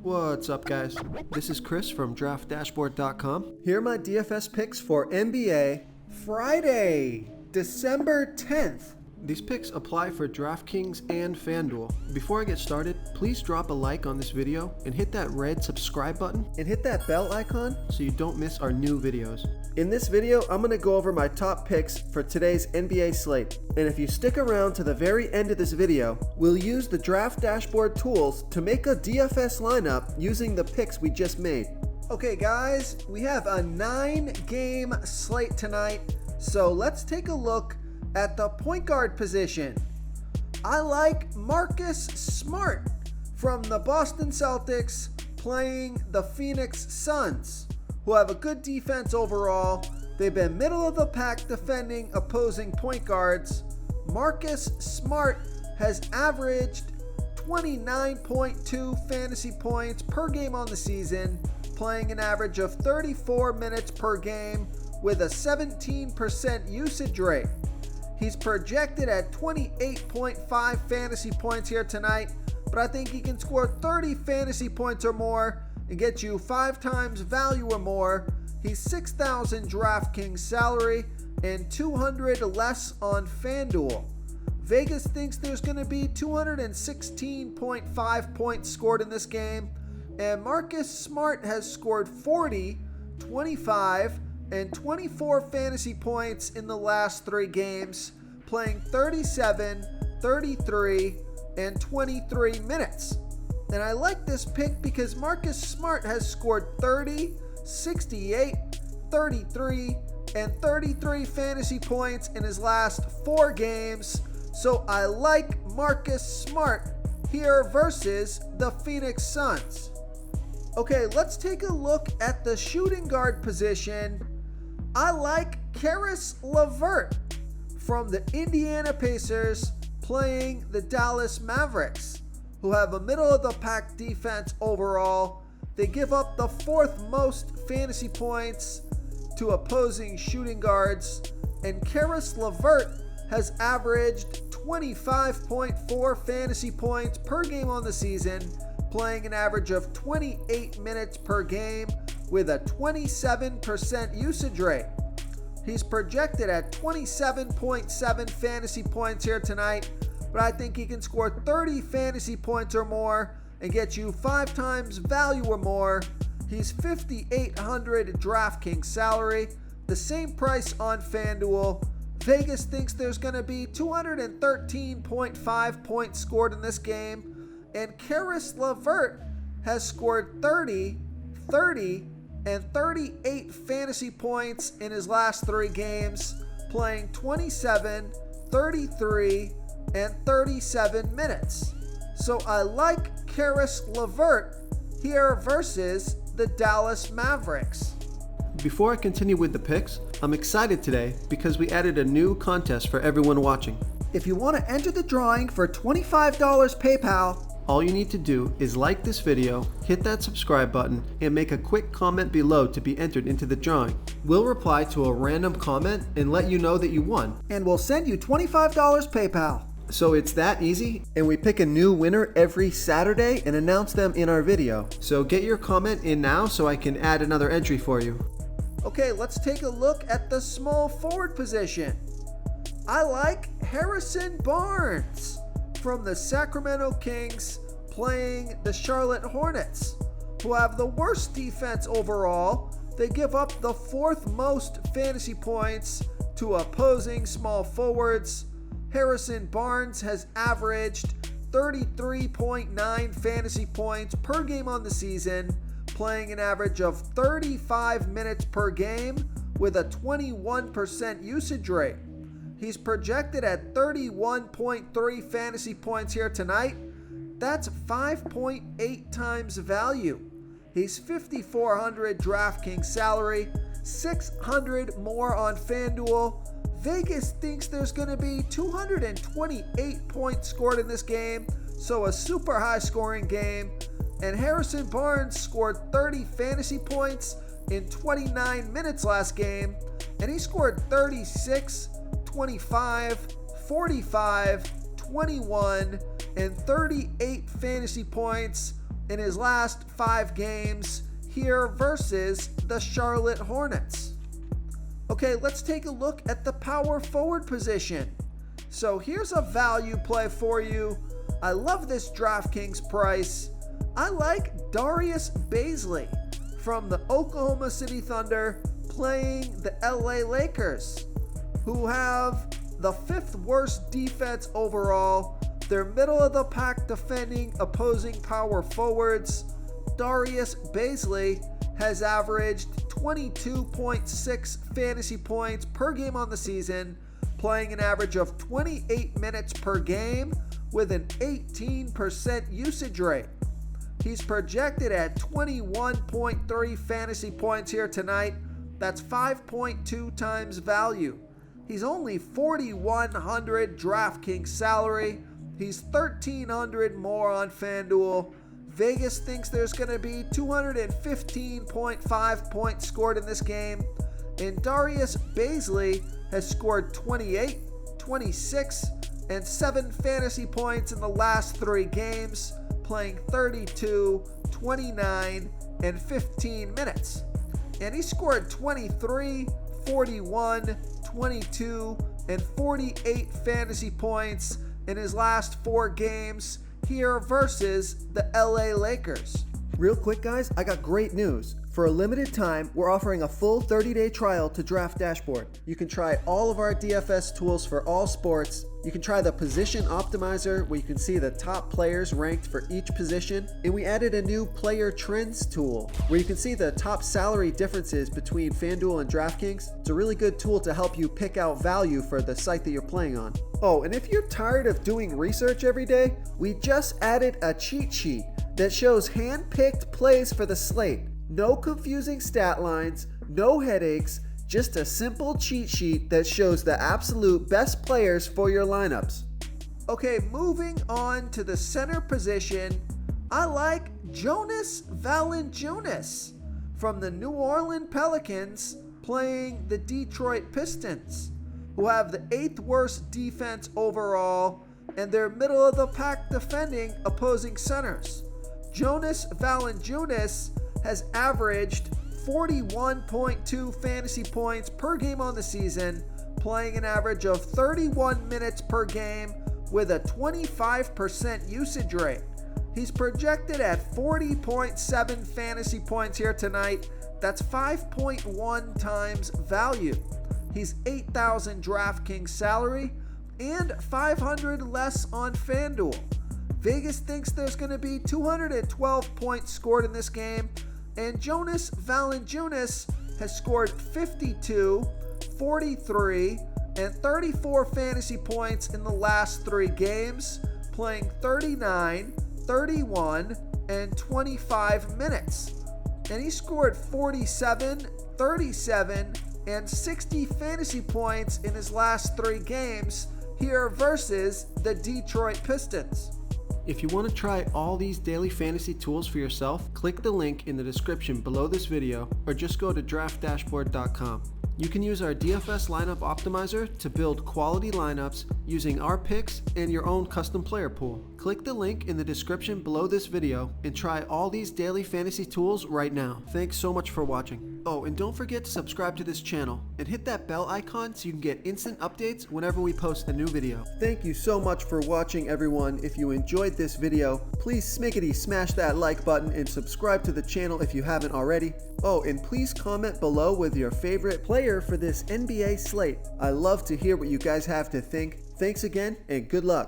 What's up, guys? This is Chris from DraftDashboard.com. Here are my DFS picks for NBA Friday, December 10th. These picks apply for DraftKings and FanDuel. Before I get started, please drop a like on this video and hit that red subscribe button and hit that bell icon so you don't miss our new videos. In this video, I'm going to go over my top picks for today's NBA slate. And if you stick around to the very end of this video, we'll use the Draft Dashboard tools to make a DFS lineup using the picks we just made. Okay guys, we have a 9-game slate tonight, so let's take a look at the point guard position. I like Marcus Smart from the Boston Celtics playing the Phoenix Suns, who have a good defense overall. They've been middle of the pack defending opposing point guards. Marcus Smart has averaged 29.2 fantasy points per game on the season, playing an average of 34 minutes per game with a 17% usage rate. He's projected at 28.5 fantasy points here tonight, but I think he can score 30 fantasy points or more and get you 5 times value or more. He's 6,000 DraftKings salary and 200 less on FanDuel. Vegas thinks there's going to be 216.5 points scored in this game, and Marcus Smart has scored 40, 25, and 24 fantasy points in the last 3 games, playing 37, 33, and 23 minutes. And I like this pick because Marcus Smart has scored 30, 68, 33, and 33 fantasy points in his last 4 games. So I like Marcus Smart here versus the Phoenix Suns. Okay, let's take a look at the shooting guard position. I like Caris LeVert from the Indiana Pacers playing the Dallas Mavericks, who have a middle-of-the-pack defense overall. They give up the 4th most fantasy points to opposing shooting guards, and Caris LeVert has averaged 25.4 fantasy points per game on the season, playing an average of 28 minutes per game with a 27% usage rate. He's projected at 27.7 fantasy points here tonight, but I think he can score 30 fantasy points or more and get you 5 times value or more. He's 5,800 DraftKings salary, the same price on FanDuel. Vegas thinks there's going to be 213.5 points scored in this game, and Caris LeVert has scored 30, and 38 fantasy points in his last 3 games, playing 27, 33, and 37 minutes. So I like Caris LeVert here versus the Dallas Mavericks. Before I continue with the picks, I'm excited today because we added a new contest for everyone watching. If you want to enter the drawing for $25 PayPal, all you need to do is like this video, hit that subscribe button, and make a quick comment below to be entered into the drawing. We'll reply to a random comment and let you know that you won. And we'll send you $25 PayPal. So it's that easy, and we pick a new winner every Saturday and announce them in our video. So get your comment in now so I can add another entry for you. Okay, let's take a look at the small forward position. I like Harrison Barnes from the Sacramento Kings playing the Charlotte Hornets, who have the worst defense overall. They give up the 4th most fantasy points to opposing small forwards. Harrison Barnes has averaged 33.9 fantasy points per game on the season, playing an average of 35 minutes per game with a 21% usage rate. He's projected at 31.3 fantasy points here tonight. That's 5.8 times value. He's 5,400 DraftKings salary, 600 more on FanDuel. Vegas thinks there's going to be 228 points scored in this game, so a super high scoring game. And Harrison Barnes scored 30 fantasy points in 29 minutes last game, and he scored 36, 25, 45, 21, and 38 fantasy points in his last 5 games here versus the Charlotte Hornets. Okay, let's take a look at the power forward position. So here's a value play for you. I love this DraftKings price. I like Darius Bazley from the Oklahoma City Thunder playing the LA Lakers, who have the 5th worst defense overall. They're middle of the pack defending opposing power forwards. Darius Bazley has averaged 22.6 fantasy points per game on the season, playing an average of 28 minutes per game with an 18% usage rate. He's projected at 21.3 fantasy points here tonight. That's 5.2 times value. He's only $4,100 DraftKings salary. He's $1,300 more on FanDuel. Vegas thinks there's going to be 215.5 points scored in this game. And Darius Bazley has scored 28, 26, and 7 fantasy points in the last 3 games, playing 32, 29, and 15 minutes. And he scored 23, 41, 22, and 48 fantasy points in his last 4 games here versus the LA Lakers. Real quick, guys, I got great news. For a limited time, we're offering a full 30-day trial to Draft Dashboard. You can try all of our DFS tools for all sports. You can try the Position Optimizer, where you can see the top players ranked for each position. And we added a new Player Trends tool, where you can see the top salary differences between FanDuel and DraftKings. It's a really good tool to help you pick out value for the site that you're playing on. Oh, and if you're tired of doing research every day, we just added a cheat sheet that shows hand-picked plays for the slate. No confusing stat lines, no headaches, just a simple cheat sheet that shows the absolute best players for your lineups. Okay, moving on to the center position, I like Jonas Valanciunas from the New Orleans Pelicans playing the Detroit Pistons, who have the 8th worst defense overall, and they're middle of the pack defending opposing centers. Jonas Valanciunas has averaged 41.2 fantasy points per game on the season, playing an average of 31 minutes per game with a 25% usage rate. He's projected at 40.7 fantasy points here tonight. That's 5.1 times value. He's $8,000 DraftKings salary and $500 less on FanDuel. Vegas thinks there's going to be 212 points scored in this game, and Jonas Valanciunas has scored 52, 43, and 34 fantasy points in the last 3 games, playing 39, 31, and 25 minutes. And he scored 47, 37, and 60 fantasy points in his last 3 games here versus the Detroit Pistons. If you want to try all these daily fantasy tools for yourself, click the link in the description below this video or just go to draftdashboard.com. You can use our DFS lineup optimizer to build quality lineups using our picks and your own custom player pool. Click the link in the description below this video and try all these daily fantasy tools right now. Thanks so much for watching. Oh, and don't forget to subscribe to this channel and hit that bell icon so you can get instant updates whenever we post a new video. Thank you so much for watching, everyone. If you enjoyed this video, please smash that like button and subscribe to the channel if you haven't already. Oh, and please comment below with your favorite player for this NBA slate. I love to hear what you guys have to think. Thanks again, and good luck.